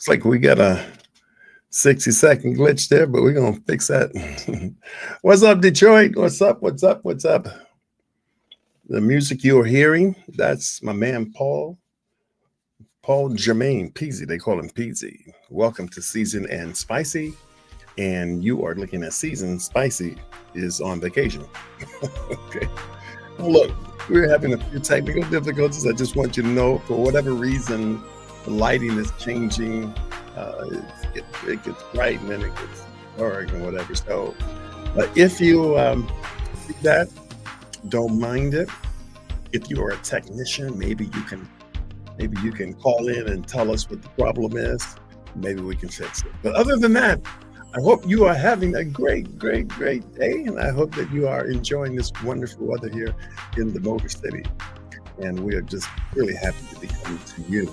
like we got a 60-second glitch there, but we're gonna fix that. What's up, Detroit? What's up? What's up? What's up? The music you're hearing, that's my man Paul Jermaine Peasy. They call him Peasy. Welcome to Season and Spicy. And you are looking at Season. Spicy is on vacation. Okay. Well, look, we're having a few technical difficulties. I just want you to know, for whatever reason, the lighting is changing. It gets bright and then it gets dark and whatever. So, if you see that, don't mind it. If you are a technician, maybe you can call in and tell us what the problem is. Maybe we can fix it. But other than that, I hope you are having a great day, and I hope that you are enjoying this wonderful weather here in the Motor City. And we are just really happy to be coming to you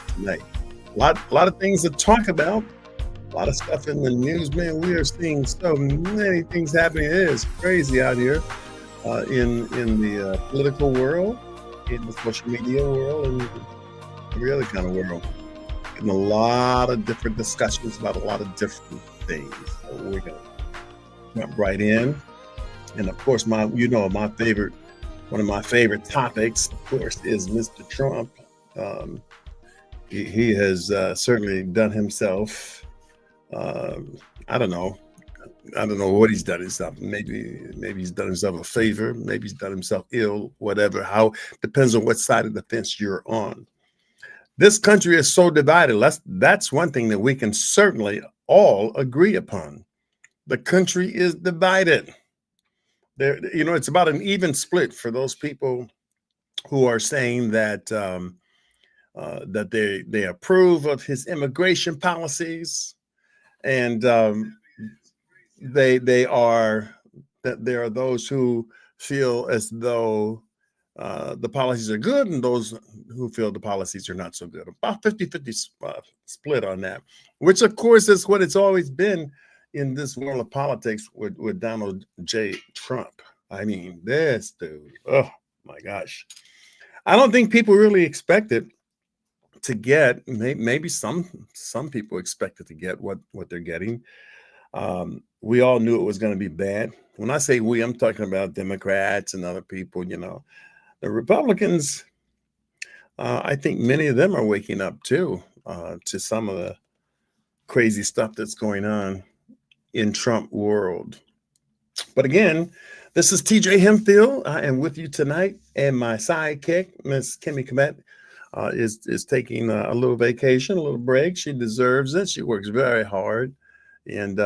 tonight. A lot of things to talk about. A lot of stuff in the news, man. We are seeing so many things happening. It is crazy out here in the political world, in the social media world, and every other kind of world. And a lot of different discussions about a lot of different things. So we're gonna jump right in. And of course, one of my favorite topics, of course, is Mr. Trump. He has certainly done himself. I don't know what he's done himself. Maybe he's done himself a favor. Maybe he's done himself ill. Whatever. How depends on what side of the fence you're on. This country is so divided. That's one thing that we can certainly all agree upon. The country is divided. It's about an even split for those people who are saying that that they approve of his immigration policies, and there are those who feel as though the policies are good, and those who feel the policies are not so good. About 50-50 split on that, which of course is what it's always been in this world of politics with Donald J. Trump. I mean, this dude, oh my gosh. I don't think people really expected to get, maybe some people expected to get what they're getting. We all knew it was going to be bad. When I say we, I'm talking about Democrats and other people, The Republicans, I think many of them are waking up too to some of the crazy stuff that's going on in Trump world. But again, this is TJ Hempfield. I am with you tonight, and my sidekick, Miss Kimmy Komet, is taking a little vacation, a little break. She deserves it. She works very hard. And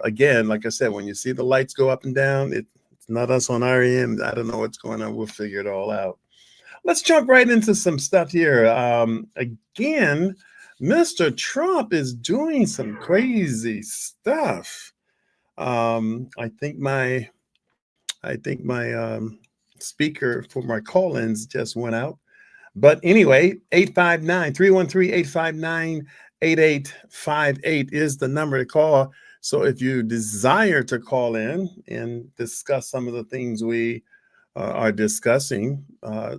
again, like I said, when you see the lights go up and down, it's not us on our end. I don't know what's going on. We'll figure it all out. Let's jump right into some stuff here. Again, Mr. Trump is doing some crazy stuff. I think my speaker for my call-ins just went out. But anyway, 313-859-8858 is the number to call. So if you desire to call in and discuss some of the things we are discussing,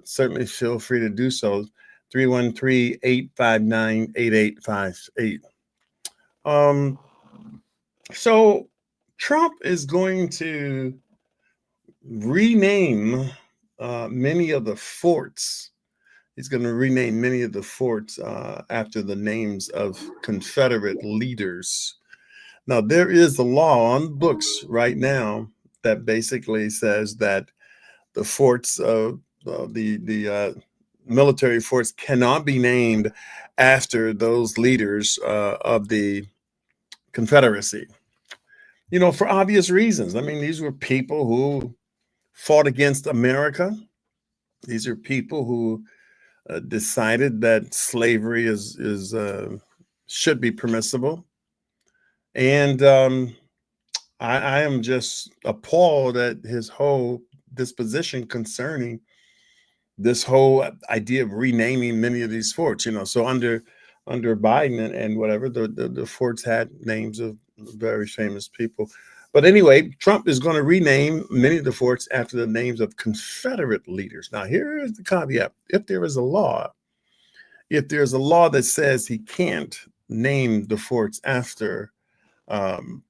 certainly feel free to do so. 313-859-8858. So Trump is going to rename many of the forts. He's going to rename many of the forts after the names of Confederate leaders. Now, there is a law on books right now that basically says that the forts of the military forts cannot be named after those leaders of the Confederacy. For obvious reasons. I mean, these were people who fought against America. These are people who decided that slavery should be permissible. And I am just appalled at his whole disposition concerning this whole idea of renaming many of these forts. So under Biden and whatever, the forts had names of very famous people. But anyway, Trump is going to rename many of the forts after the names of Confederate leaders. Now, here is the caveat. If there's a law that says he can't, name the forts um,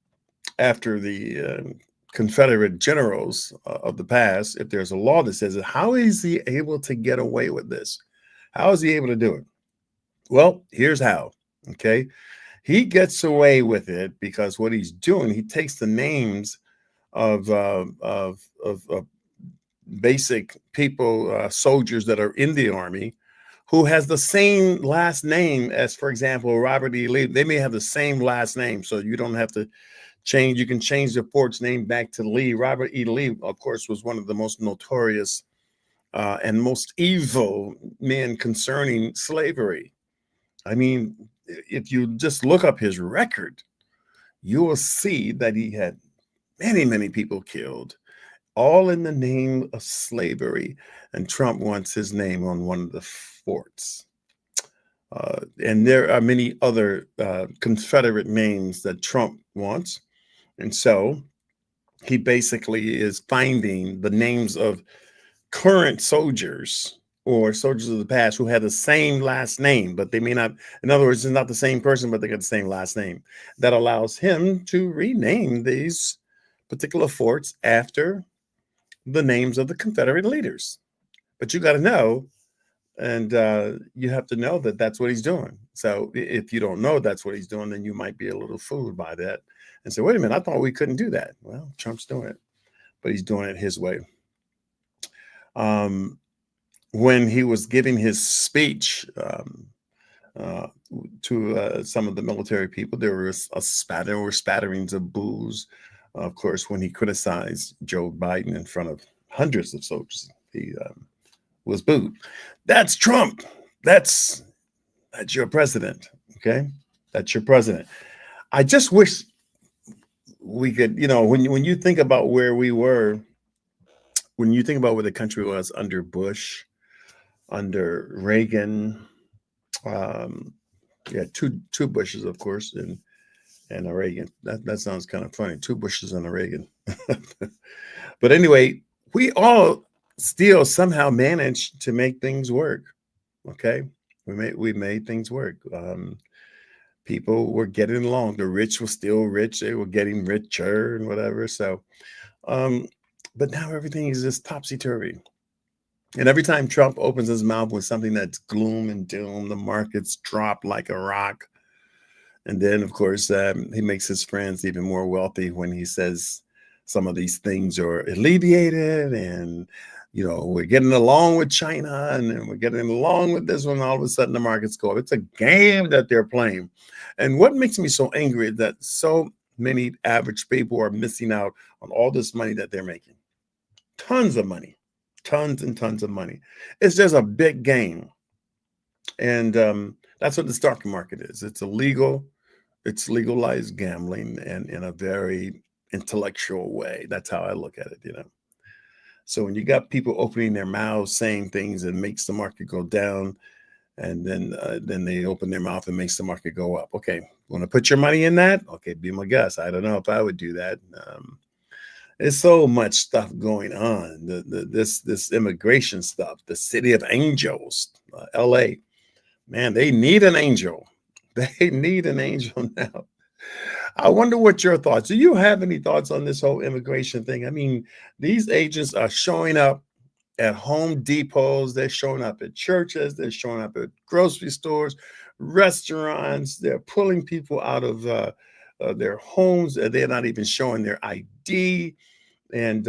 after the Confederate generals of the past, if there's a law that says it, how is he able to get away with this? How is he able to do it? Well, here's how. Okay. He gets away with it because what he's doing, he takes the names of basic people, soldiers that are in the army, who has the same last name as, for example, Robert E. Lee. They may have the same last name, so you don't have to change. You can change the fort's name back to Lee. Robert E. Lee, of course, was one of the most notorious and most evil men concerning slavery. I mean, if you just look up his record, you will see that he had many, many people killed, all in the name of slavery. And Trump wants his name on one of the forts. And there are many other Confederate names that Trump wants. And so he basically is finding the names of current soldiers or soldiers of the past who had the same last name, but they may not, in other words, it's not the same person, but they got the same last name. That allows him to rename these particular forts after the names of the Confederate leaders. But you got to know, and you have to know that that's what he's doing. So if you don't know that's what he's doing, then you might be a little fooled by that and say, wait a minute, I thought we couldn't do that. Well, Trump's doing it, but he's doing it his way. When he was giving his speech uh, to some of the military people, there were spatterings of booze. Of course, when he criticized Joe Biden in front of hundreds of soldiers, he was booed. That's Trump. That's your president. Okay, that's your president. I just wish we could, when you think about where we were, when you think about where the country was under Bush, under Reagan, um, yeah, two Bushes, of course, and a Reagan. That sounds kind of funny. Two Bushes and a Reagan. But anyway, we all still somehow managed to make things work. Okay, we made things work. People were getting along. The rich were still rich. They were getting richer and whatever. So, um, but now everything is just topsy turvy. And every time Trump opens his mouth with something that's gloom and doom, the markets drop like a rock. And then, of course, he makes his friends even more wealthy when he says some of these things are alleviated and, we're getting along with China and then we're getting along with this one. All of a sudden, the markets go up. It's a game that they're playing. And what makes me so angry is that so many average people are missing out on all this money that they're making. Tons of money. Tons and tons of money. It's just a big game. And that's what the stock market is. It's illegal. It's legalized gambling, and in a very intellectual way. That's how I look at it. So when you got people opening their mouths, saying things that makes the market go down, and then they open their mouth and makes the market go up. Okay, want to put your money in that? Okay, be my guest. I don't know if I would do that. There's so much stuff going on. This immigration stuff, the city of angels, L.A. Man, they need an angel. They need an angel now. I wonder what your thoughts. Do you have any thoughts on this whole immigration thing? I mean, these agents are showing up at Home Depots. They're showing up at churches. They're showing up at grocery stores, restaurants. They're pulling people out of their homes. They're not even showing their ID. And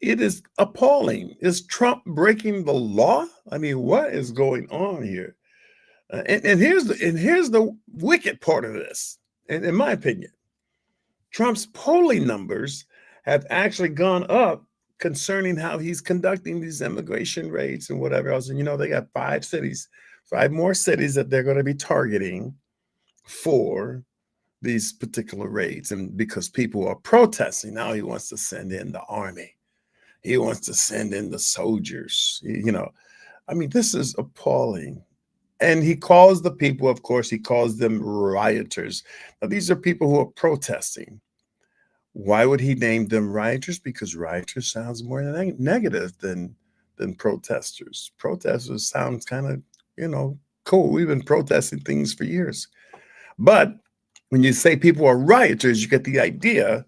it is appalling. Is Trump breaking the law? I mean, what is going on here? And here's the wicked part of this. And in my opinion, Trump's polling numbers have actually gone up concerning how he's conducting these immigration raids and whatever else. And they got 5 more cities that they're going to be targeting for these particular raids. And because people are protesting, now he wants to send in the army. He wants to send in the soldiers. I mean, this is appalling. And he calls the people, of course, he calls them rioters. Now, these are people who are protesting. Why would he name them rioters? Because rioters sounds more negative than protesters. Protesters sounds kind of, Cool. We've been protesting things for years. But when you say people are rioters, you get the idea.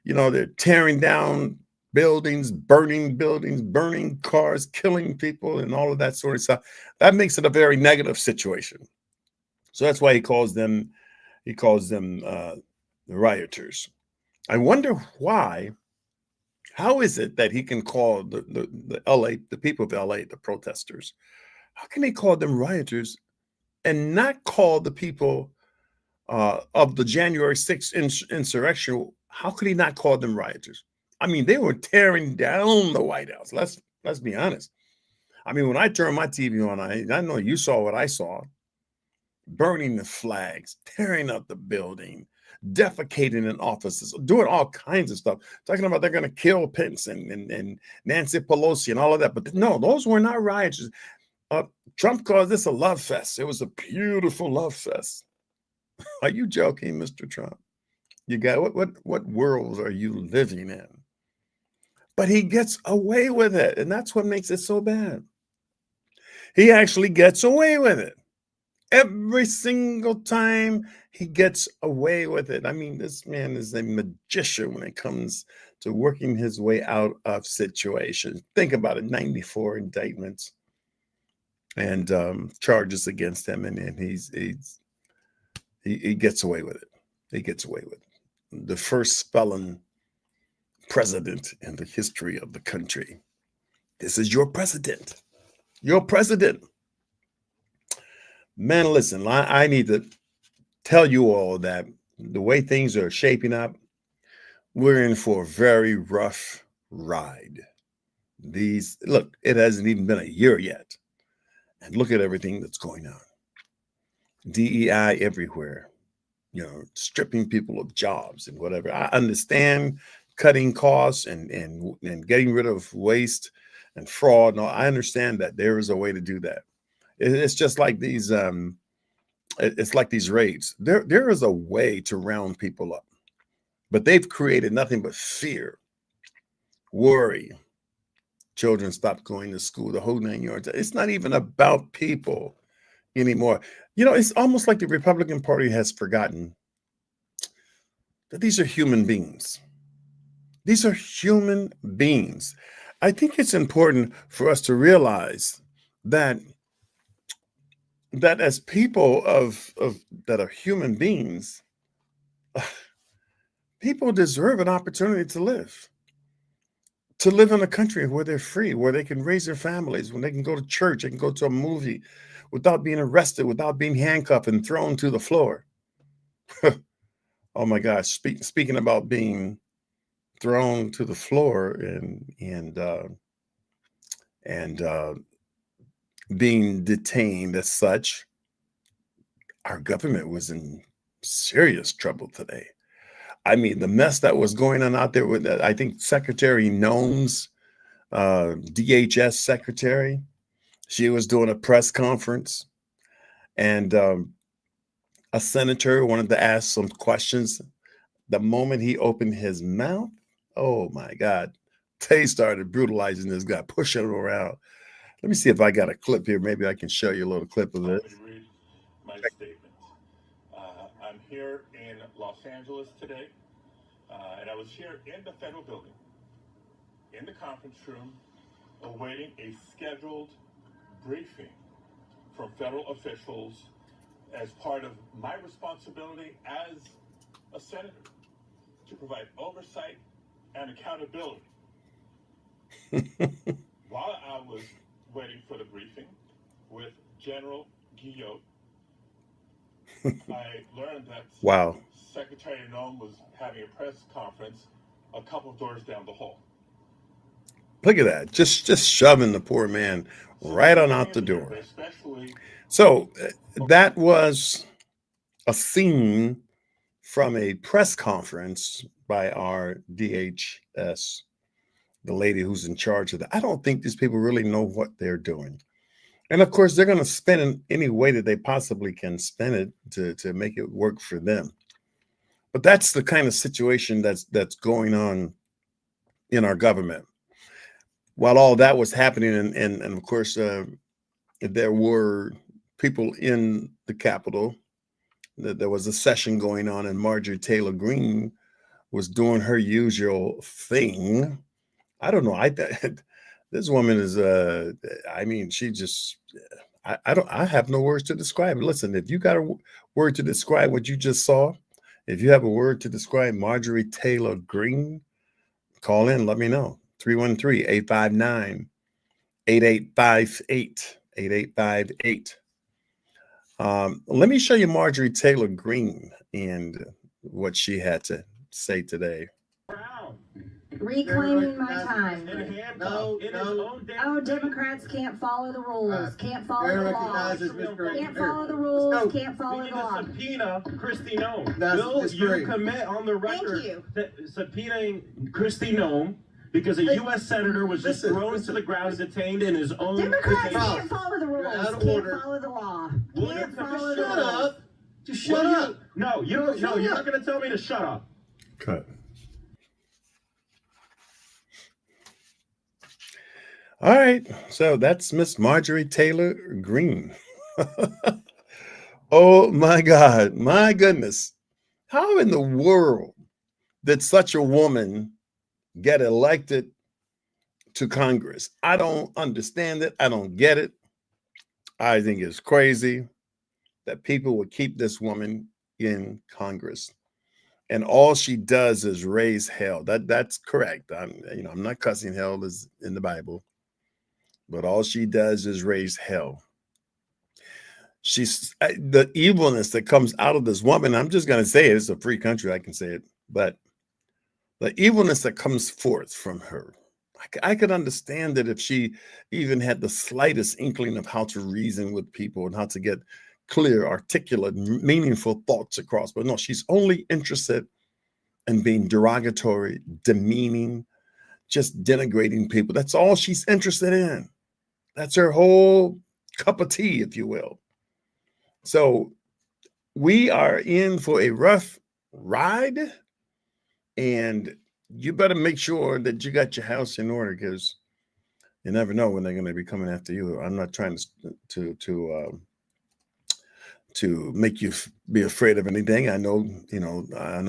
They're tearing down buildings, burning cars, killing people, and all of that sort of stuff. That makes it a very negative situation. So that's why he calls them the rioters. I wonder why. How is it that he can call the people of LA, the protesters? How can he call them rioters and not call the people of the January 6th insurrection? How could he not call them rioters? I mean, they were tearing down the White House. Let's be honest. I mean, when I turned my TV on, I know you saw what I saw: burning the flags, tearing up the building, defecating in offices, doing all kinds of stuff, talking about they're going to kill Pence and Nancy Pelosi and all of that. But no, those were not riots. Trump called this a love fest. It was a beautiful love fest. Are you joking, Mr. Trump? You got what worlds are you living in? But he gets away with it, and that's what makes it so bad. He actually gets away with it. Every single time he gets away with it. I mean, this man is a magician when it comes to working his way out of situations. Think about it, 94 indictments and charges against him, and he gets away with it. He gets away with it. The first felon president in the history of the country. This is your president. Your president. Man, listen, I need to tell you all that the way things are shaping up, we're in for a very rough ride. Look, it hasn't even been a year yet. And look at everything that's going on. DEI everywhere, stripping people of jobs and whatever. I understand cutting costs and getting rid of waste and fraud. No, I understand that there is a way to do that. It's just like these it's like these raids. There is a way to round people up, but they've created nothing but fear, worry. Children stop going to school, the whole 9 yards. It's not even about people anymore. It's almost like the Republican Party has forgotten that these are human beings. These are human beings. I think it's important for us to realize that as people of that are human beings, people deserve an opportunity to live in a country where they're free, where they can raise their families, when they can go to church, they can go to a movie without being arrested, without being handcuffed and thrown to the floor. Oh my gosh! Speaking about being thrown to the floor and being detained as such, our government was in serious trouble today. I mean, the mess that was going on out there with, I think, Secretary Noem's DHS secretary, she was doing a press conference, and a senator wanted to ask some questions. The moment he opened his mouth, oh my God, they started brutalizing this guy, pushing him around. Let me see if I got a clip here. Maybe I can show you a little clip of this. Read my statement. I'm here in Los Angeles today, and I was here in the federal building, in the conference room, awaiting a scheduled briefing from federal officials as part of my responsibility as a senator to provide oversight and accountability. While I was waiting for the briefing with General Guillot, I learned that Wow. Secretary Noem was having a press conference a couple of doors down the hall. Look at that. Just shoving the poor man right on out the door. So that was a scene from a press conference by our DHS, the lady who's in charge of that. I don't think these people really know what they're doing. And of course, they're going to spin it any way that they possibly can spin it to make it work for them. But that's the kind of situation that's going on in our government. While all that was happening, and of course, there were people in the Capitol that there was a session going on, and Marjorie Taylor Greene was doing her usual thing. I don't know. This woman is I mean, she just I don't I have no words to describe it. Listen, if you got a word to describe what you just saw, if you have a word to describe Marjorie Taylor Greene, call in, let me know. 313-859-8858. 8858. Let me show you Marjorie Taylor Greene and what she had to say today. Reclaiming my time. No. Oh, Democrats can't follow the rules, can't follow the law. Can't follow the rules, can't follow the law. Subpoena Kristi Noem. Will you commit on the record subpoenaing Kristi Noem because a U.S. senator was just thrown to the ground, detained in his own. Democrats can't follow the rules, can't follow the law. Can't follow the Shut up. Just shut up. No, you don't. No, you're not going to tell me to shut up. Cut. All right, so that's Miss Marjorie Taylor Greene. Oh my God, my goodness. How in the world did such a woman get elected to Congress? I don't understand it. I don't get it. I think it's crazy that people would keep this woman in Congress. And all she does is raise hell. That's correct. I'm not cussing. Hell is in the Bible. But all she does is raise hell. She's the evilness that comes out of this woman. I'm just going to say it. It's a free country. I can say it. But the evilness that comes forth from her, I could understand it if she even had the slightest inkling of how to reason with people and how to get clear, articulate, meaningful thoughts across. But no, she's only interested in being derogatory, demeaning, just denigrating people. That's all she's interested in. That's her whole cup of tea, if you will. So we are in for a rough ride, and you better make sure that you got your house in order, because you never know when they're going to be coming after you. I'm not trying to make you be afraid of anything. I know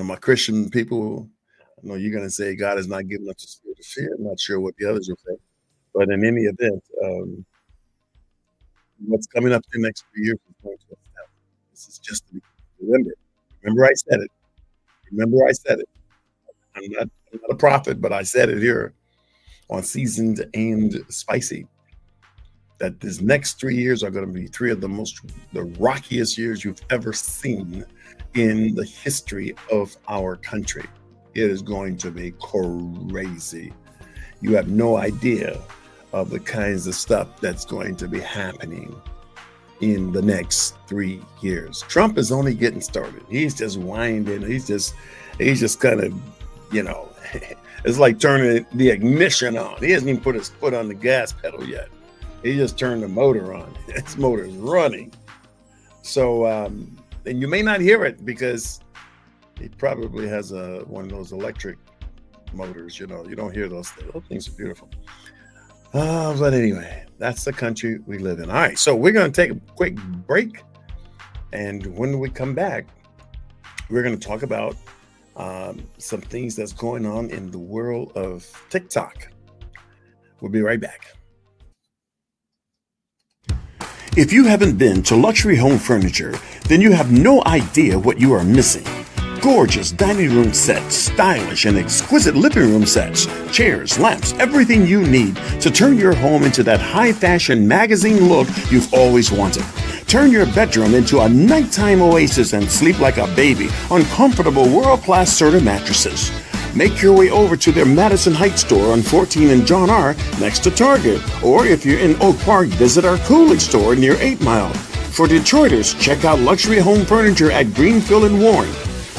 my Christian people. I know you're going to say God has not given us a spirit of fear. I'm not sure what the others will say. But in any event, what's coming up in the next few years is going to affect. This is just the beginning. Remember I said it. I'm not a prophet, but I said it here on Seasoned and Spicy, that these next 3 years are going to be three of the rockiest years you've ever seen in the history of our country. It is going to be crazy. You have no idea of the kinds of stuff that's going to be happening in the next 3 years. Trump is only getting started. He's just winding. He's just kind of, it's like turning the ignition on. He hasn't even put his foot on the gas pedal yet. He just turned the motor on. His motor is running. So, and you may not hear it because he probably has one of those electric motors. You don't hear those things. Those things are beautiful. But anyway, that's the country we live in. All right, so we're going to take a quick break. And when we come back, we're going to talk about some things that's going on in the world of TikTok. We'll be right back. If you haven't been to Luxury Home Furniture, then you have no idea what you are missing. Gorgeous dining room sets, stylish and exquisite living room sets, chairs, lamps, everything you need to turn your home into that high-fashion magazine look you've always wanted. Turn your bedroom into a nighttime oasis and sleep like a baby on comfortable world-class Serta mattresses. Make your way over to their Madison Heights store on 14 and John R. next to Target. Or if you're in Oak Park, visit our Coolidge store near 8 Mile. For Detroiters, check out Luxury Home Furniture at Greenfield and Warren.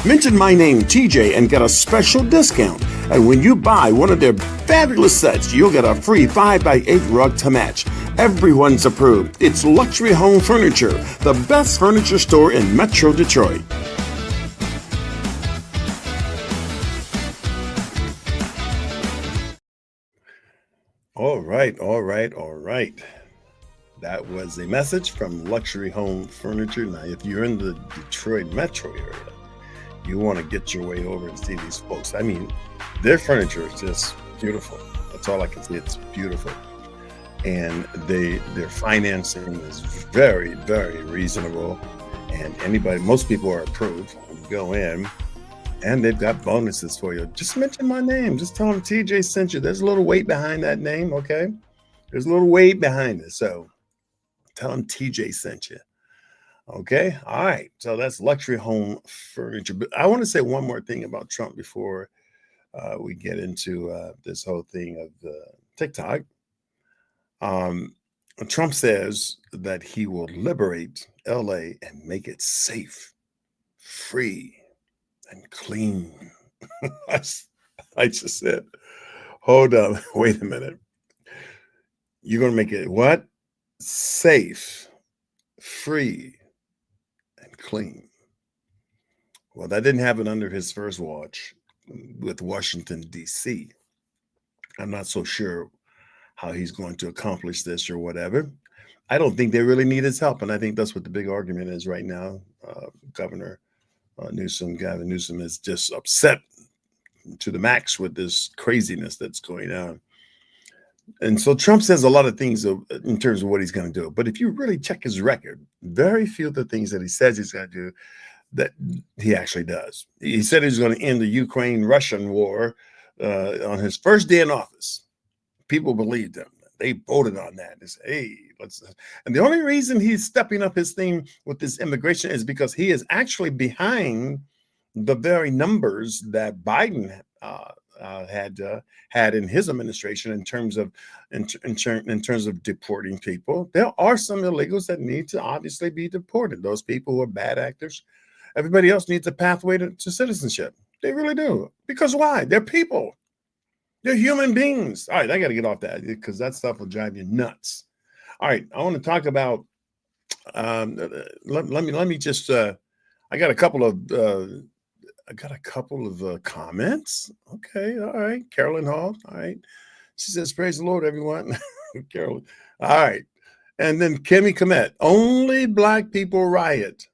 Mention my name, TJ, and get a special discount. And when you buy one of their fabulous sets, you'll get a free 5x8 rug to match. Everyone's approved. It's Luxury Home Furniture, the best furniture store in Metro Detroit. All right. That was a message from Luxury Home Furniture. Now, if you're in the Detroit metro area, you want to get your way over and see these folks. I mean, their furniture is just beautiful. That's all I can say. It's beautiful. And their financing is very, very reasonable. And most people are approved. You go in, and they've got bonuses for you. Just mention my name. Just tell them TJ sent you. There's a little weight behind that name, okay? There's a little weight behind it. So tell them TJ sent you. Okay. All right. So that's Luxury Home Furniture. But I want to say one more thing about Trump before we get into this whole thing of TikTok. Trump says that he will liberate LA and make it safe, free, and clean. I just said, hold up, wait a minute. You're going to make it what? Safe, free, and clean. Well, that didn't happen under his first watch with Washington, D.C. I'm not so sure how he's going to accomplish this or whatever. I don't think they really need his help. And I think that's what the big argument is right now. Gavin Newsom is just upset to the max with this craziness that's going on. And so Trump says a lot of things in terms of what he's going to do. But if you really check his record, very few of the things that he says he's going to do that he actually does. He said he's going to end the Ukraine-Russian war on his first day in office. People believed him. They voted on that. They said, hey, let's. And the only reason he's stepping up his thing with this immigration is because he is actually behind the very numbers that Biden had in his administration in terms of deporting people. There are some illegals that need to obviously be deported. Those people who are bad actors. Everybody else needs a pathway to citizenship. They really do. Because why? They're people. They're human beings. All right, I got to get off that because that stuff will drive you nuts. All right, I want to talk about. Let me just. I got a couple of. Comments. Okay, all right. Carolyn Hall. All right, she says, "Praise the Lord, everyone." Carolyn. All right, and then Kimmy Komet. Only Black people riot.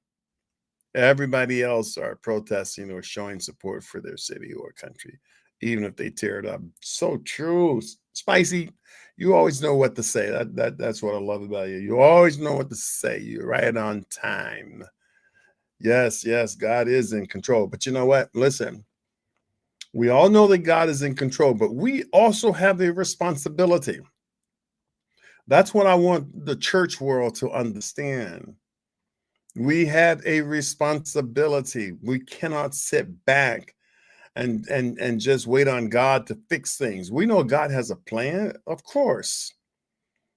Everybody else are protesting or showing support for their city or country, even if they tear it up. So true. Spicey, you always know what to say. That's what I love about you. You always know what to say. You're right on time. Yes, God is in control. But you know what? Listen, we all know that God is in control, but we also have a responsibility. That's what I want the church world to understand. We have a responsibility. We cannot sit back and just wait on God to fix things. We know God has a plan, of course,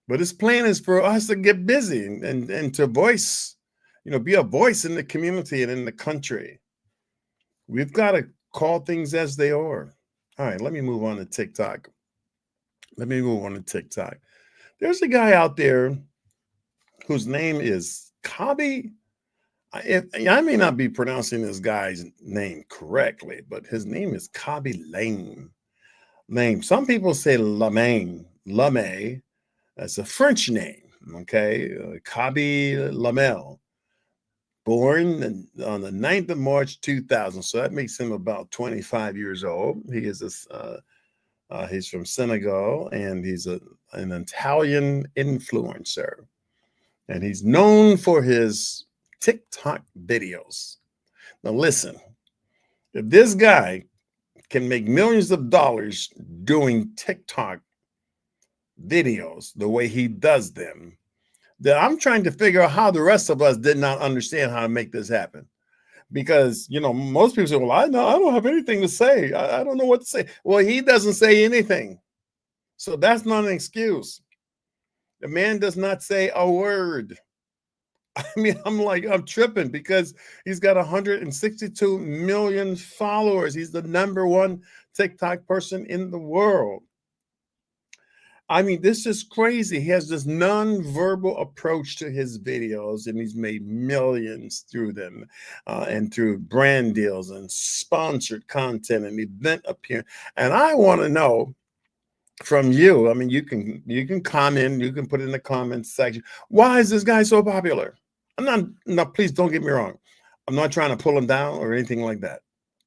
but his plan is for us to get busy and to voice, be a voice in the community and in the country. We've got to call things as they are. All right, let me move on to TikTok. There's a guy out there whose name is Kabi. I may not be pronouncing this guy's name correctly, but his name is Kabi Lame. Some people say Lame. That's a French name. Okay, Kabi Lamel, born on the 9th of March 2000. So that makes him about 25 years old. He is he's from Senegal, and he's an Italian influencer, and he's known for his TikTok videos. Now listen, if this guy can make millions of dollars doing TikTok videos the way he does them, then I'm trying to figure out how the rest of us did not understand how to make this happen. Because, most people say, well, I don't have anything to say. I don't know what to say. Well, he doesn't say anything. So that's not an excuse. The man does not say a word. I mean, I'm tripping because he's got 162 million followers. He's the #1 TikTok person in the world. I mean, this is crazy. He has this non-verbal approach to his videos, and he's made millions through them and through brand deals and sponsored content and event appearance. And I want to know from you. I mean, you can comment, you can put it in the comments section. Why is this guy so popular? I'm not, no, please don't get me wrong. I'm not trying to pull him down or anything like that.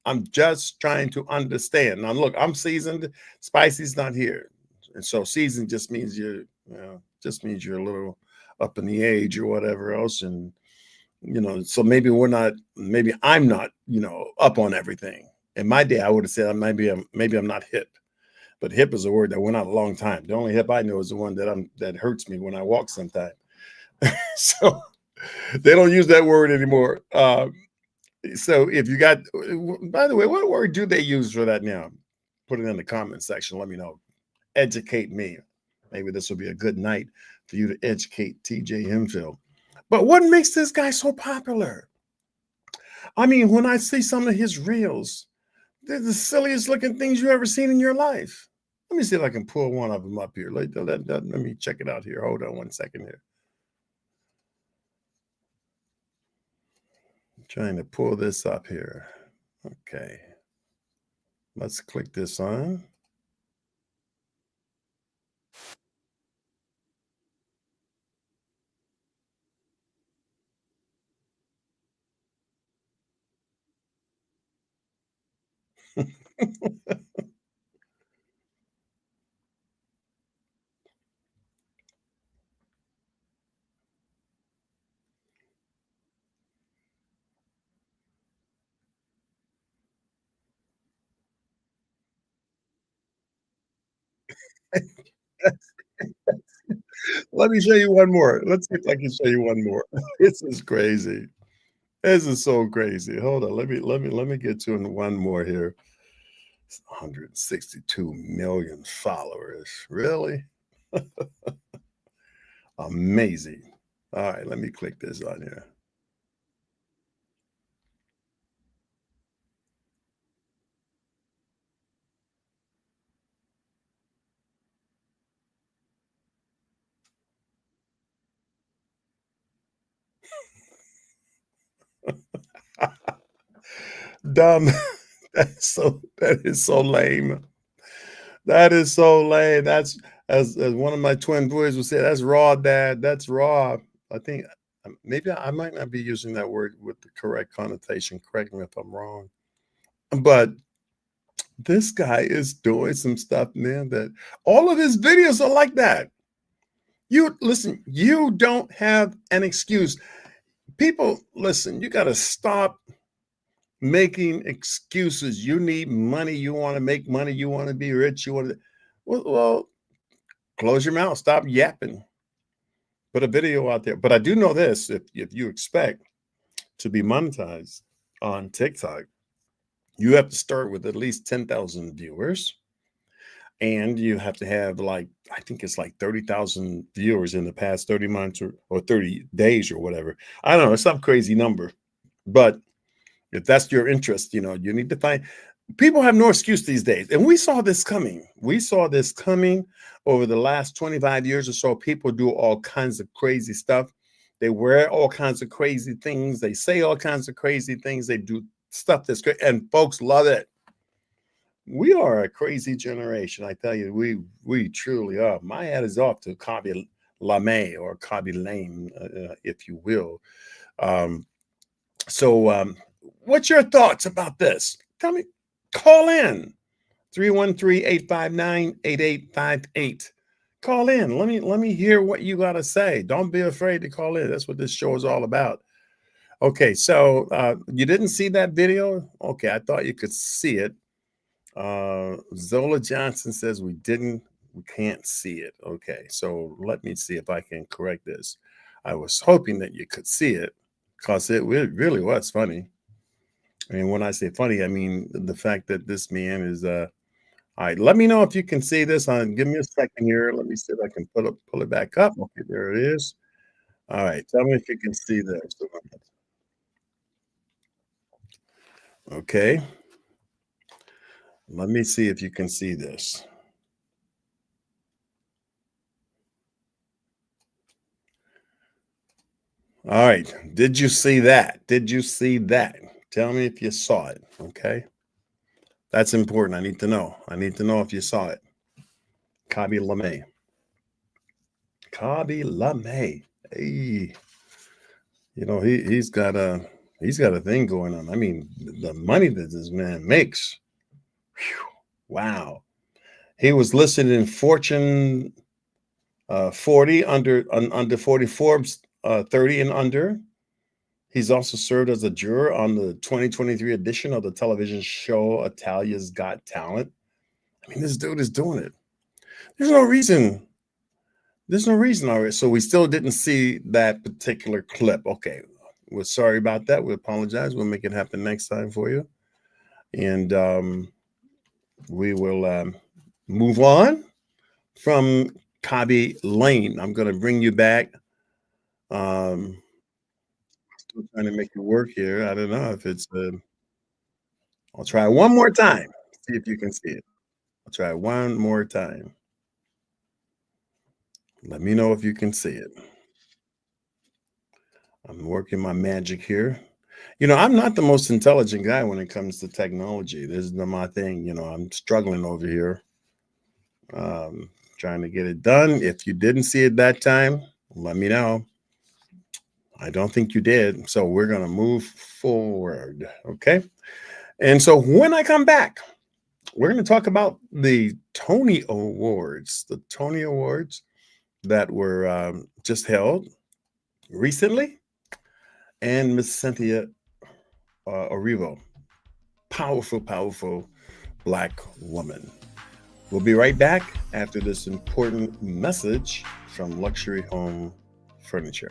I'm just trying to understand. Now, look, I'm seasoned. Spicy's not here, and so seasoned just means just means you're a little up in the age or whatever else, and so maybe maybe I'm not, up on everything. In my day, I would have said maybe I'm not hip. But hip is a word that went out a long time. The only hip I know is the one that hurts me when I walk sometimes. So they don't use that word anymore. So if you got, by the way, what word do they use for that now? Put it in the comment section. Let me know. Educate me. Maybe this will be a good night for you to educate TJ Hemphill. But what makes this guy so popular? I mean, when I see some of his reels, they're the silliest looking things you ever seen in your life. Let me see if I can pull one of them up here. Let me check it out here. Hold on one second here. I'm trying to pull this up here. Okay. Let's click this on. Let me show you one more. Let's see if I can show you one more. This is crazy. This is so crazy. Hold on. Let me get to one more here. 162 million followers. Really? Amazing. All right, let me click this on here. Dumb. That is so lame. That is so lame. That's as one of my twin boys would say, that's raw, Dad. That's raw. I think maybe I might not be using that word with the correct connotation. Correct me if I'm wrong. But this guy is doing some stuff, man, that all of his videos are like that. You listen, you don't have an excuse. People, listen, you got to stop making excuses. You need money. You want to make money. You want to be rich. You want to, well, close your mouth. Stop yapping. Put a video out there. But I do know this: if you expect to be monetized on TikTok, you have to start with at least 10,000 viewers, and you have to have I think it's like 30,000 viewers in the past 30 months or 30 days or whatever. I don't know. It's some crazy number, but if that's your interest, you need to find. People have no excuse these days. And we saw this coming. We saw this coming over the last 25 years or so. People do all kinds of crazy stuff. They wear all kinds of crazy things. They say all kinds of crazy things. They do stuff that's great. And folks love it. We are a crazy generation. I tell you, we truly are. My hat is off to Kabi Lame or Kabi Lame, if you will. So what's your thoughts about this? Tell me. Call in 313-859-8858. Call in. Let me hear what you got to say. Don't be afraid to call in. That's what this show is all about. Okay, so you didn't see that video? Okay, I thought you could see it. Zola Johnson says we can't see it. Okay, so let me see if I can correct this. I was hoping that you could see it because it really was funny. I mean, when I say funny, I mean the fact that this man is all right. Let me know if you can see this. Give me a second here. Let me see if I can pull it back up. Okay, there it is. All right. Tell me if you can see this. Okay. Let me see if you can see this. All right. Did you see that? Did you see that? Tell me if you saw it. Okay. That's important. I need to know. I need to know if you saw it. Kabi Lame. Kabi Lame. Hey, he's got a thing going on. I mean, the money that this man makes. Whew, wow. He was listed in Fortune 40 under 40 Forbes 30 and under. He's also served as a juror on the 2023 edition of the television show Italia's Got Talent. I mean, this dude is doing it. There's no reason. All right. So we still didn't see that particular clip. Okay. We're sorry about that. We apologize. We'll make it happen next time for you. And we will move on from Kabi Lane. I'm going to bring you back. Still trying to make it work here. I don't know if it's. I'll try one more time. See if you can see it. I'll try one more time. Let me know if you can see it. I'm working my magic here. I'm not the most intelligent guy when it comes to technology. This is not my thing. I'm struggling over here. Trying to get it done. If you didn't see it that time, let me know. I don't think you did. So we're going to move forward. Okay. And so when I come back, we're going to talk about the Tony Awards. The Tony Awards that were just held recently. And Miss Cynthia Erivo, powerful Black woman. We'll be right back after this important message from Luxury Home Furniture.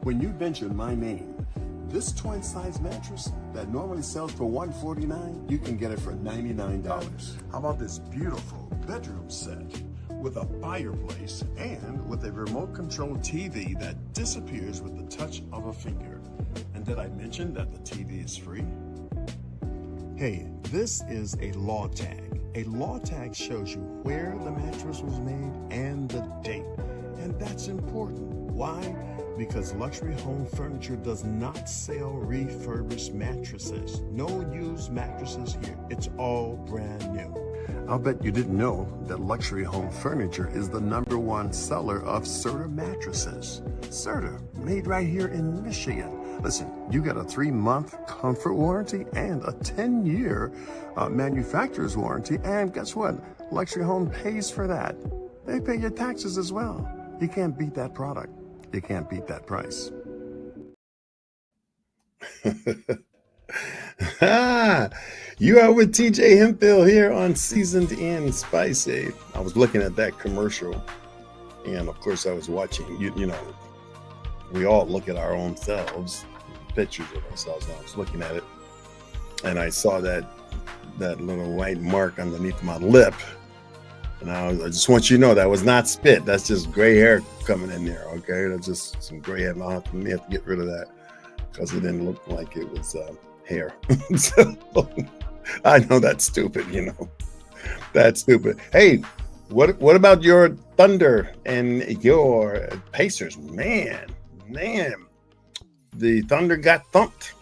When you mention my name, this twin size mattress that normally sells for $149, you can get it for $99. How about this beautiful bedroom set with a fireplace and with a remote control TV that disappears with the touch of a finger? And did I mention that the TV is free? Hey, this is a law tag. A law tag shows you where the mattress was made and the date. And that's important. Why? Because Luxury Home Furniture does not sell refurbished mattresses. No used mattresses here. It's all brand new. I'll bet you didn't know that Luxury Home Furniture is the #1 seller of Serta mattresses. Serta, made right here in Michigan. Listen, you got a 3-month comfort warranty and a 10-year manufacturer's warranty. And guess what? Luxury Home pays for that. They pay your taxes as well. You can't beat that product. You can't beat that price. You are with TJ Hemphill here on Seasoned and Spicey. I was looking at that commercial, and of course I was watching, we all look at our own selves, pictures of ourselves, and I was looking at it, and I saw that little white mark underneath my lip. And I just want you to know that was not spit. That's just gray hair coming in there, okay? That's just some gray hair. I'll have to get rid of that because it didn't look like it was hair. So, I know that's stupid, That's stupid. Hey, what about your Thunder and your Pacers? Man, the Thunder got thumped.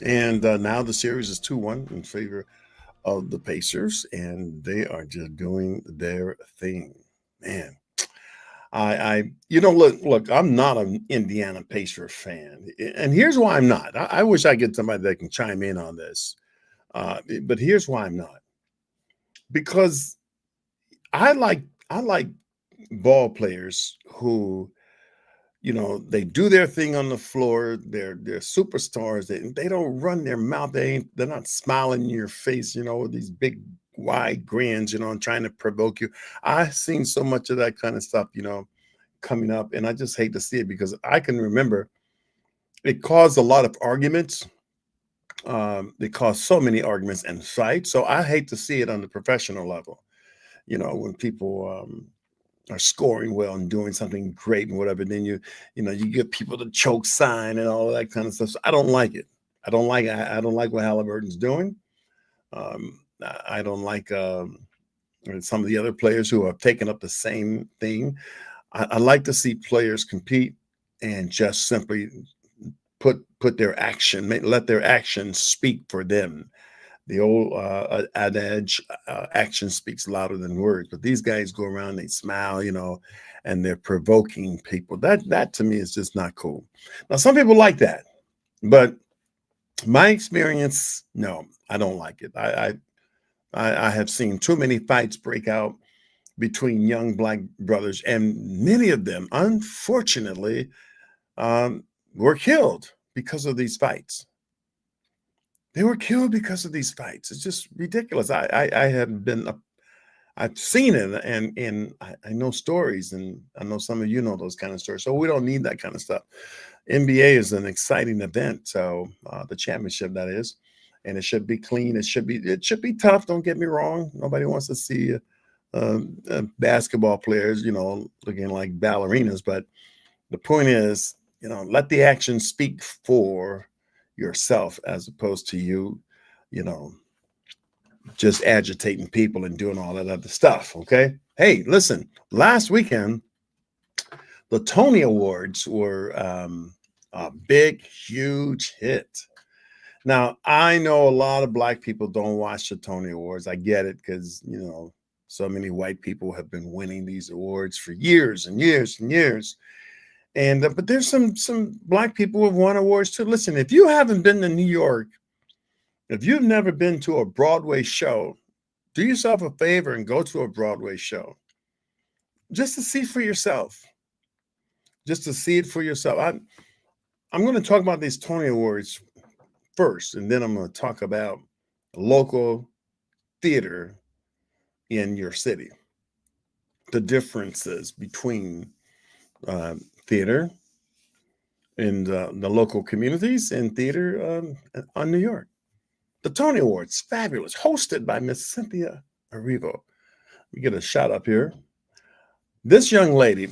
And now the series is 2-1 in favor of the Pacers, and they are just doing their thing. Man, look, I'm not an Indiana Pacer fan, and here's why I'm not. I wish I get somebody that can chime in on this, but here's why I'm not. Because I like ball players who, they do their thing on the floor. They're superstars. They don't run their mouth. They're not smiling in your face, with these big wide grins, and trying to provoke you. I've seen so much of that kind of stuff, coming up, and I just hate to see it because I can remember it caused a lot of arguments. They caused so many arguments and fights. So I hate to see it on the professional level, when people are scoring well and doing something great and whatever, then you get people to choke sign and all of that kind of stuff. So I don't like it. I don't like what Halliburton's doing. I don't like some of the other players who have taken up the same thing. I like to see players compete and just simply put their action, let their actions speak for them. the old adage, action speaks louder than words. But these guys go around, they smile, and they're provoking people. That to me is just not cool. Now, some people like that, but my experience, no, I don't like it. I have seen too many fights break out between young black brothers, and many of them, unfortunately, were killed because of these fights. They were killed because of these fights. It's just ridiculous. I have been, I've seen it, and I know stories, and I know some of you know those kind of stories. So we don't need that kind of stuff. NBA is an exciting event, so the championship, that is, and it should be clean. It should be tough. Don't get me wrong. Nobody wants to see basketball players, looking like ballerinas. But the point is, let the action speak for yourself, as opposed to you, just agitating people and doing all that other stuff. Okay. Hey, listen, last weekend, the Tony Awards were a big, huge hit. Now, I know a lot of black people don't watch the Tony Awards. I get it, because, so many white people have been winning these awards for years and years and years. And but there's some black people who have won awards too. Listen, if you haven't been to New York, if you've never been to a Broadway show, do yourself a favor and go to a Broadway show just to see for yourself. Just to see it for yourself. I'm going to talk about these Tony Awards first, and then I'm going to talk about local theater in your city. The differences between theater in the local communities and theater on New York. The Tony Awards, fabulous, hosted by Miss Cynthia Erivo. We get a shot up here. This young lady,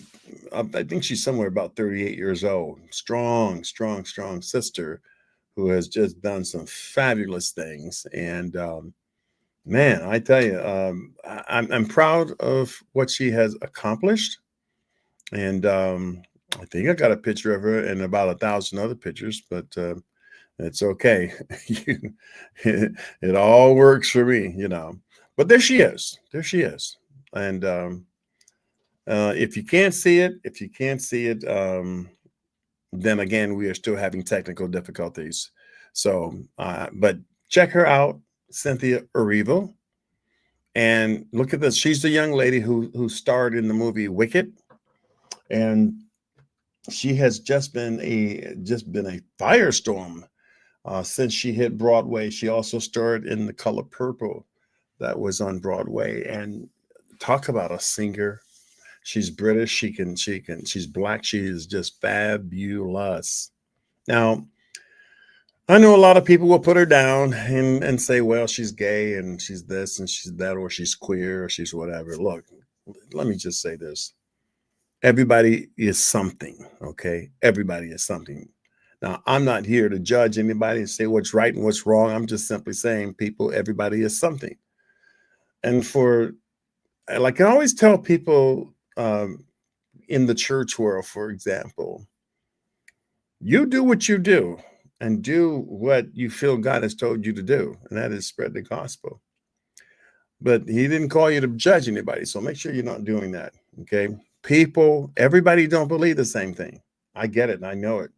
I think she's somewhere about 38 years old, strong sister who has just done some fabulous things. And man, I tell you, I'm proud of what she has accomplished. And I think I got a picture of her and about 1,000 other pictures, but it's okay. It all works for me, But there she is. There she is. And if you can't see it, then again, we are still having technical difficulties. So, but check her out, Cynthia Erivo. And look at this. She's the young lady who starred in the movie Wicked. And she has just been a firestorm since she hit Broadway. She also starred in The Color Purple that was on Broadway. And talk about a singer. She's British. She's black. She is just fabulous. Now, I know a lot of people will put her down and say, well, she's gay and she's this and she's that, or she's queer or she's whatever. Look, let me just say this. Everybody is something, okay? Everybody is something. Now, I'm not here to judge anybody and say what's right and what's wrong. I'm just simply saying, everybody is something. And like I always tell people in the church world, for example, you do what you do and do what you feel God has told you to do, and that is spread the gospel. But he didn't call you to judge anybody, so make sure you're not doing that, okay? Everybody don't believe the same thing. I get it, and I know it.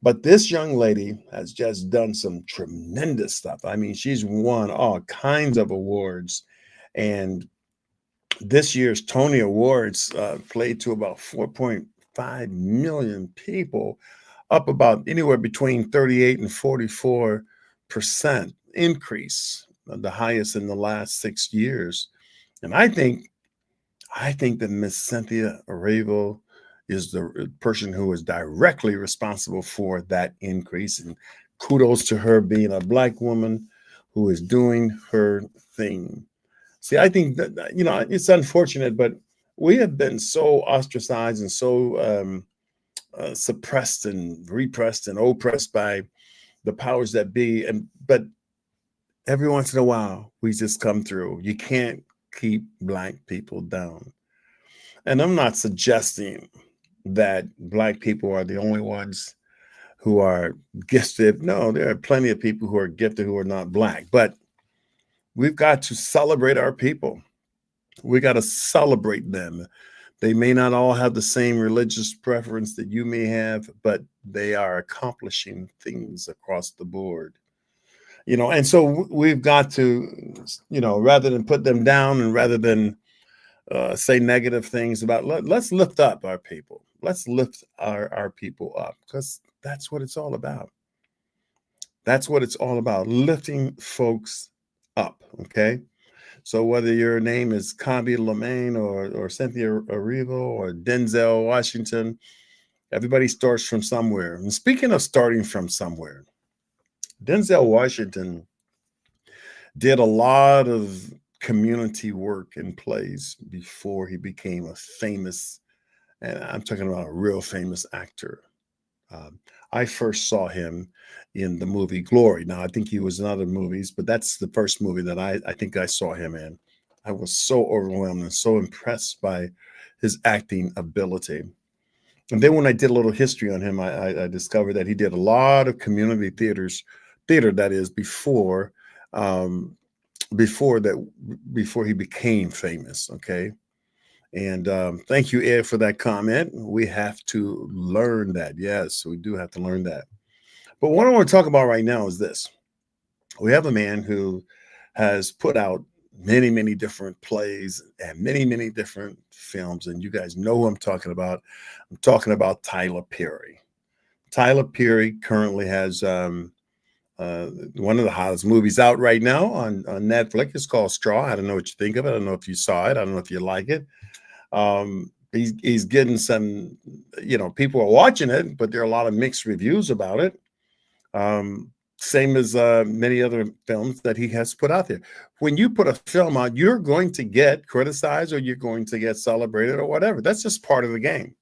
But this young lady has just done some tremendous stuff. I mean, she's won all kinds of awards. And this year's Tony Awards played to about 4.5 million people, up about anywhere between 38 and 44% increase, the highest in the last 6 years. And I think that Miss Cynthia Erivo is the person who is directly responsible for that increase. And kudos to her, being a black woman who is doing her thing. See, I think that, it's unfortunate, but we have been so ostracized and so suppressed and repressed and oppressed by the powers that be. But every once in a while, we just come through. You can't keep black people down. And I'm not suggesting that black people are the only ones who are gifted. No, there are plenty of people who are gifted who are not Black, but we've got to celebrate our people. We got to celebrate them. They may not all have the same religious preference that you may have, but they are accomplishing things across the board. And so we've got to, rather than put them down and rather than say negative things about, let's lift up our people. Let's lift our people up, because that's what it's all about. That's what it's all about, lifting folks up, okay? So whether your name is Kabi Lamaine or Cynthia Erivo or Denzel Washington, everybody starts from somewhere. And speaking of starting from somewhere, Denzel Washington did a lot of community work and plays before he became a famous, and I'm talking about a real famous actor. I first saw him in the movie Glory. Now, I think he was in other movies, but that's the first movie that I think I saw him in. I was so overwhelmed and so impressed by his acting ability. And then when I did a little history on him, I discovered that he did a lot of community theater that is before he became famous. Okay. And thank you, Ed, for that comment. We have to learn that. Yes, we do have to learn that. But what I want to talk about right now is this. We have a man who has put out many, many different plays and many, many different films. And you guys know who I'm talking about. I'm talking about Tyler Perry. Tyler Perry currently has one of the hottest movies out right now on Netflix. It's called Straw. I don't know what you think of it. I don't know if you saw it. I don't know if you like it. He's getting some, people are watching it, but there are a lot of mixed reviews about it. Same as many other films that he has put out there. When you put a film out, you're going to get criticized or you're going to get celebrated or whatever. That's just part of the game.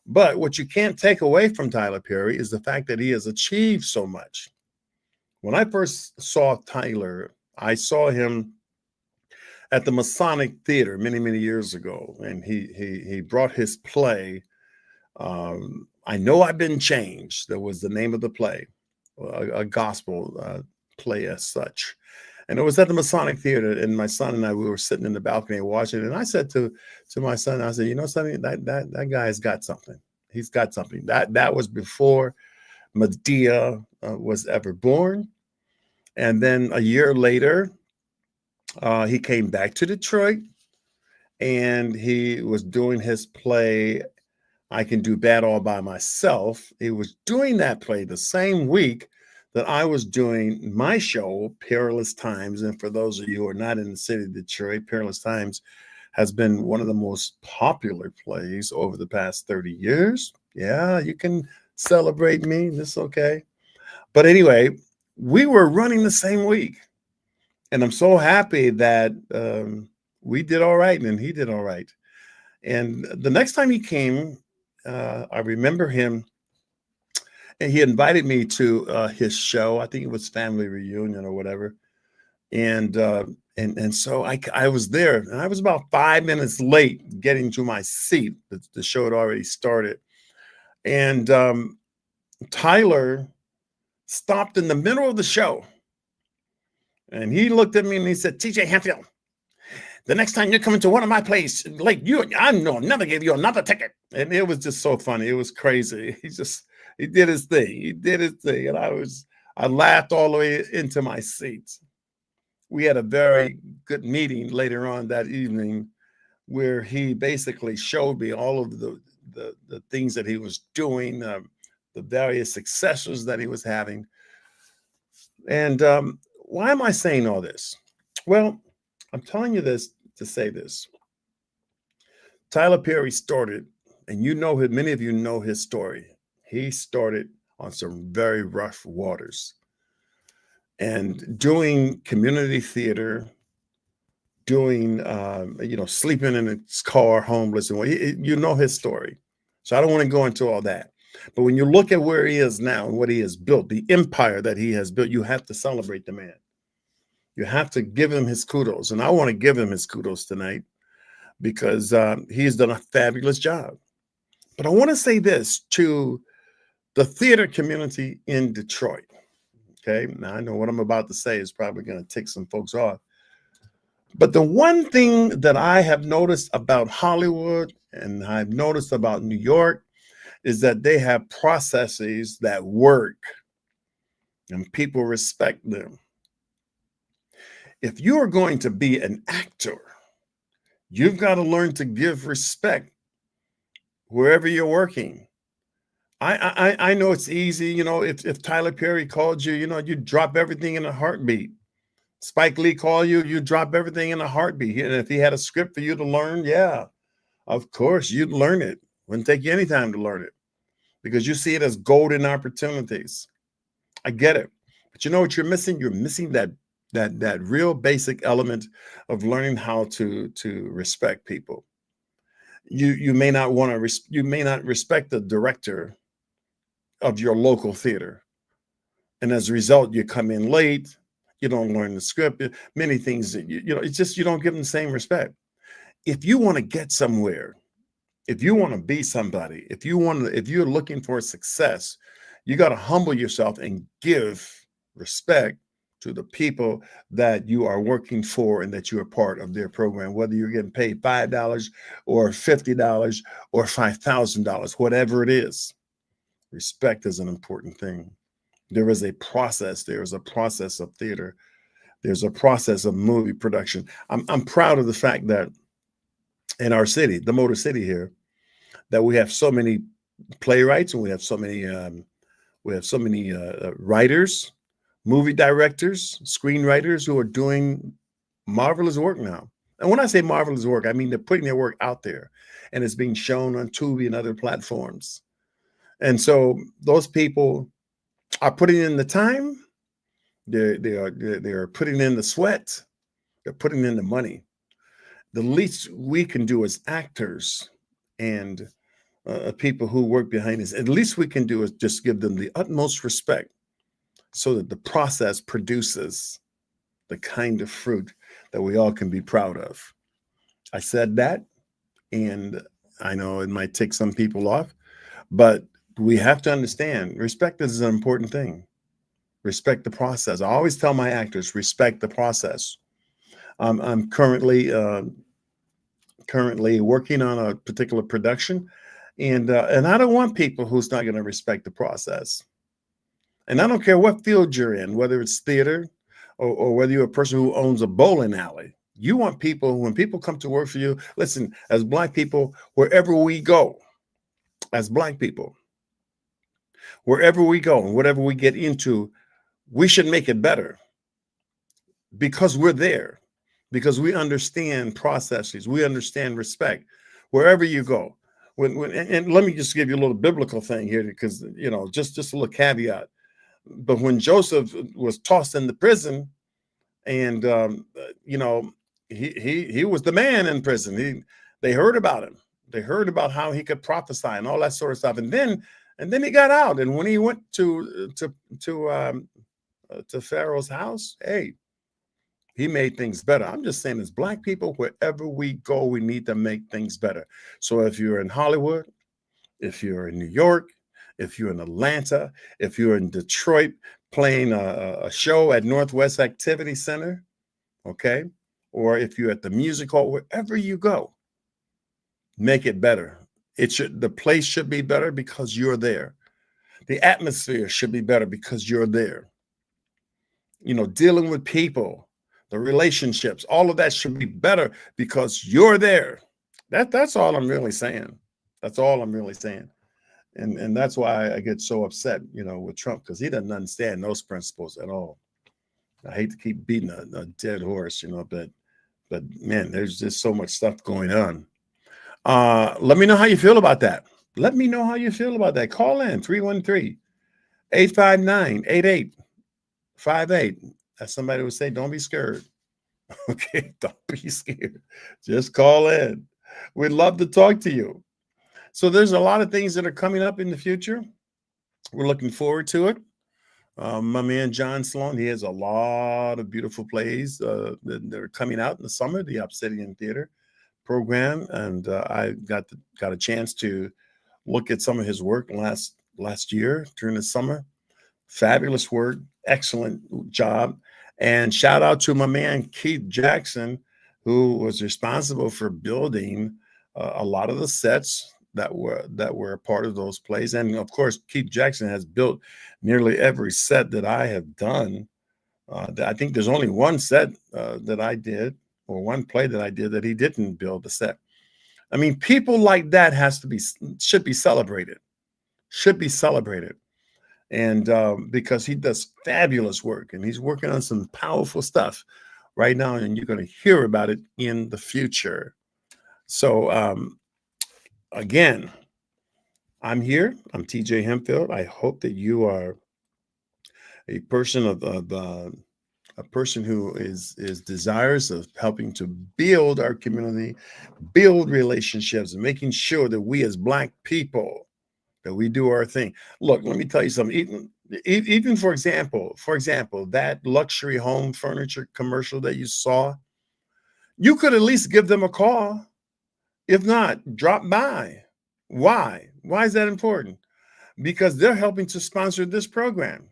But what you can't take away from Tyler Perry is the fact that he has achieved so much. When I first saw Tyler, I saw him at the Masonic Theater many, many years ago, and he brought his play. I Know I've Been Changed. That was the name of the play, a gospel play as such. And it was at the Masonic Theater, and my son and I, we were sitting in the balcony watching it. And I said to my son, I said, something, that guy's got something. He's got something. That was before Medea was ever born. And then a year later, he came back to Detroit, and he was doing his play, I Can Do Bad All By Myself. He was doing that play the same week that I was doing my show, Perilous Times. And for those of you who are not in the city of Detroit, Perilous Times has been one of the most popular plays over the past 30 years. Yeah, you can celebrate me. That's okay. But anyway, we were running the same week. And I'm so happy that we did all right and he did all right. And the next time he came, I remember him, and he invited me to his show. I think it was Family Reunion or whatever. And so I was there, and I was about 5 minutes late getting to my seat. The show had already started. And Tyler stopped in the middle of the show. And he looked at me and he said, TJ Hatfield, the next time you're coming to one of my plays, like I'm never give you another ticket. And it was just so funny. It was crazy. He did his thing. He did his thing. And I laughed all the way into my seats. We had a very good meeting later on that evening where he basically showed me all of the things that he was doing, the various successes that he was having. And why am I saying all this? Well, I'm telling you this to say this. Tyler Perry started, and many of you know his story. He started on some very rough waters. And doing community theater, doing, sleeping in his car, homeless, and you know his story. So I don't want to go into all that. But when you look at where he is now and what he has built, the empire that he has built, you have to celebrate the man. You have to give him his kudos. And I want to give him his kudos tonight because he has done a fabulous job. But I want to say this to the theater community in Detroit. Okay, now I know what I'm about to say is probably going to tick some folks off. But the one thing that I have noticed about Hollywood and I've noticed about New York is that they have processes that work and people respect them. If you are going to be an actor, you've got to learn to give respect wherever you're working. I know it's easy, if Tyler Perry called you, you drop everything in a heartbeat. Spike Lee call you, you drop everything in a heartbeat. And if he had a script for you to learn, yeah, of course, you'd learn it. Wouldn't take you any time to learn it because you see it as golden opportunities. I get it. But you know what you're missing? You're missing that real basic element of learning how to respect people. You may not want to you may not respect the director of your local theater. And as a result, you come in late, you don't learn the script, many things that it's just you don't give them the same respect. If you want to get somewhere, if you want to be somebody, if you're looking for success, you got to humble yourself and give respect to the people that you are working for and that you are part of their program, whether you're getting paid $5 or $50 or $5,000, whatever it is. Respect is an important thing. There is a process. There is a process of theater. There's a process of movie production. I'm proud of the fact that in our city, the Motor City here, that we have so many playwrights and we have so many writers, movie directors, screenwriters who are doing marvelous work now. And when I say marvelous work, I mean they're putting their work out there and it's being shown on Tubi and other platforms. And so those people are putting in the time, they're putting in the sweat, they're putting in the money. The least we can do as actors and people who work behind us, at least we can do is just give them the utmost respect so that the process produces the kind of fruit that we all can be proud of. I said that, and I know it might tick some people off, but we have to understand respect is an important thing. Respect the process. I always tell my actors, respect the process. I'm currently working on a particular production, and I don't want people who's not going to respect the process. And I don't care what field you're in, whether it's theater or whether you're a person who owns a bowling alley. You want people, when people come to work for you, listen, as Black people, wherever we go, as Black people, wherever we go and whatever we get into, we should make it better because we're there, because we understand processes, we understand respect wherever you go. And let me just give you a little biblical thing here, because just a little caveat. But when Joseph was tossed into prison, and he was the man in prison. They heard about him. They heard about how he could prophesy and all that sort of stuff. And then he got out. And when he went to Pharaoh's house, hey, he made things better. I'm just saying, as Black people, wherever we go, we need to make things better. So if you're in Hollywood, if you're in New York, if you're in Atlanta, if you're in Detroit playing a show at Northwest Activity Center, okay, or if you're at the music hall, wherever you go, make it better. The place should be better because you're there. The atmosphere should be better because you're there. Dealing with people, the relationships, all of that should be better because you're there. That's all I'm really saying. That's all I'm really saying. And that's why I get so upset, with Trump, because he doesn't understand those principles at all. I hate to keep beating a dead horse, but man, there's just so much stuff going on. Let me know how you feel about that. Let me know how you feel about that. Call in 313-859-8858. As somebody would say, don't be scared. Okay, don't be scared. Just call in. We'd love to talk to you. So there's a lot of things that are coming up in the future. We're looking forward to it. My man, John Sloan, he has a lot of beautiful plays that are coming out in the summer, the Obsidian Theater program. And I got a chance to look at some of his work last last year during the summer. Fabulous work, excellent job. And shout out to my man Keith Jackson, who was responsible for building a lot of the sets that were a part of those plays. And of course, Keith Jackson has built nearly every set that I have done. I think there's only one set that I did, or one play that I did, that he didn't build the set. I mean, people like that should be celebrated. Should be celebrated. And because he does fabulous work, and he's working on some powerful stuff right now, and you're going to hear about it in the future. So again, I'm here. I'm TJ Hempfield. I hope that you are a person a person who is desirous of helping to build our community, build relationships, and making sure that we as Black people, that we do our thing. Look, let me tell you something. Even for example, that luxury home furniture commercial that you saw, you could at least give them a call. If not, drop by. Why? Why is that important? Because they're helping to sponsor this program.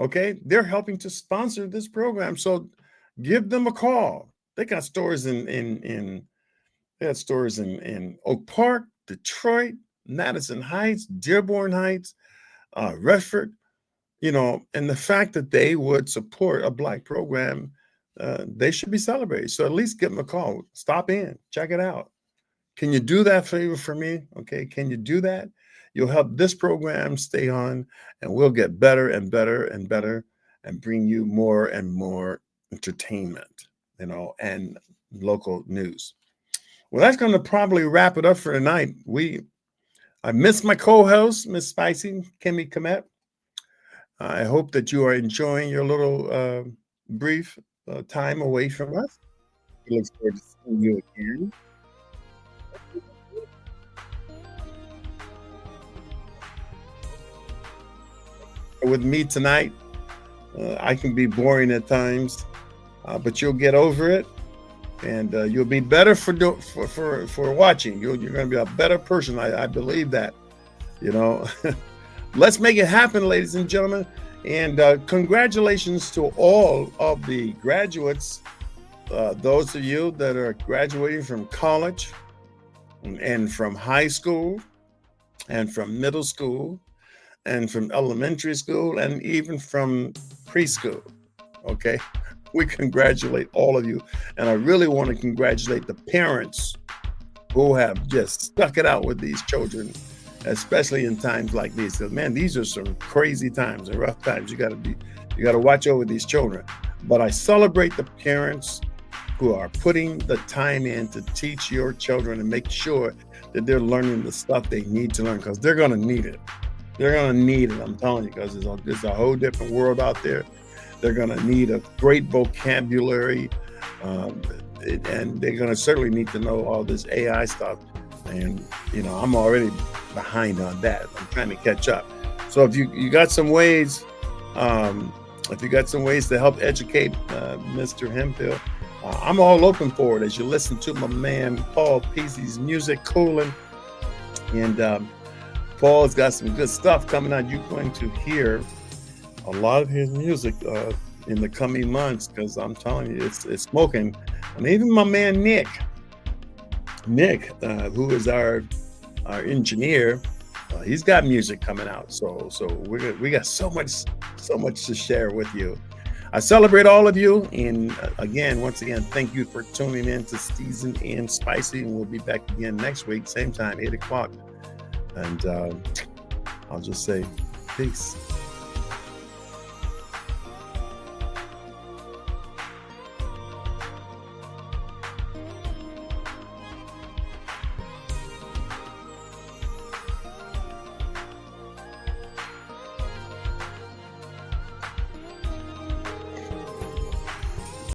Okay, they're helping to sponsor this program, so give them a call. They got stores in Oak Park, Detroit, Madison Heights, Dearborn Heights, Redford. You know, and the fact that they would support a Black program, they should be celebrated. So at least give them a call. Stop in, check it out. Can you do that favor for me? Okay, can you do that? You'll help this program stay on, and we'll get better and better and better, and bring you more and more entertainment, you know, and local news. Well, that's going to probably wrap it up for tonight. I miss my co-host, Miss Spicey, Kimmy Komet. I hope that you are enjoying your little brief time away from us. We look forward to seeing you again. With me tonight, I can be boring at times, but you'll get over it, and you'll be better for watching. You're going to be a better person. I believe that. You know, let's make it happen, ladies and gentlemen. And congratulations to all of the graduates, those of you that are graduating from college and from high school and from middle school and from elementary school and even from preschool. Okay, we congratulate all of you. And I really want to congratulate the parents who have just stuck it out with these children, especially in times like these. Because man, these are some crazy times and rough times. You got to watch over these children. But I celebrate the parents who are putting the time in to teach your children and make sure that they're learning the stuff they need to learn, because they're going to need it. They're going to need it, I'm telling you, because there's a whole different world out there. They're going to need a great vocabulary, and they're going to certainly need to know all this AI stuff. And, you know, I'm already behind on that. I'm trying to catch up. So if you got some ways, to help educate Mr. Hemphill, I'm all open for it as you listen to my man Paul Peasy's music cooling. And Paul's got some good stuff coming out. You're going to hear a lot of his music in the coming months, because I'm telling you, it's smoking. And even my man Nick, who is our engineer, he's got music coming out. So we got so much to share with you. I celebrate all of you, and once again, thank you for tuning in to Season and Spicy, and we'll be back again next week, same time, 8 o'clock. And I'll just say peace.